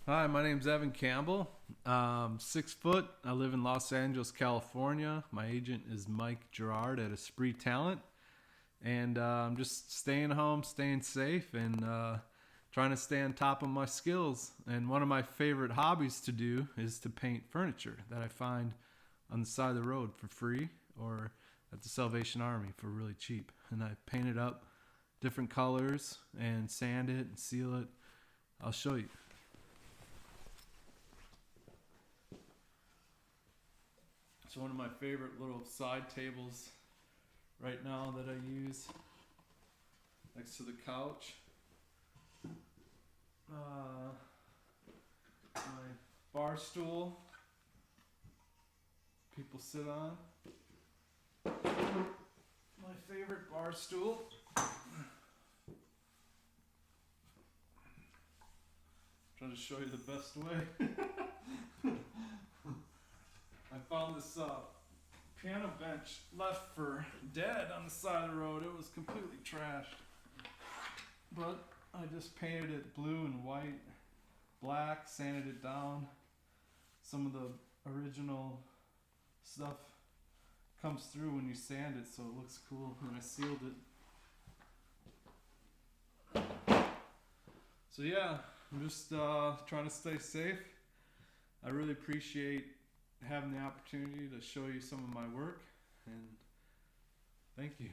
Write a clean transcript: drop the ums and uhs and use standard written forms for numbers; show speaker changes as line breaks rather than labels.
Hi, my name's Evan Campbell. 6 foot. I live in Los Angeles, California. My agent is Mike Gerard at Esprit Talent. And I'm just staying home, staying safe, and trying to stay on top of my skills. And one of my favorite hobbies to do is to paint furniture that I find on the side of the road for free or at the Salvation Army for really cheap. And I paint it up different colors and sand it and seal it. I'll show you. It's one of my favorite little side tables right now that I use next to the couch. My bar stool people sit on. My favorite bar stool. Trying to show you the best way. I found this piano bench left for dead on the side of the road. It was completely trashed. But I just painted it blue and white, black, sanded it down. Some of the original stuff comes through when you sand it, so it looks cool. And I sealed it. So yeah, I'm just trying to stay safe. I really appreciate having the opportunity to show you some of my work, and thank you.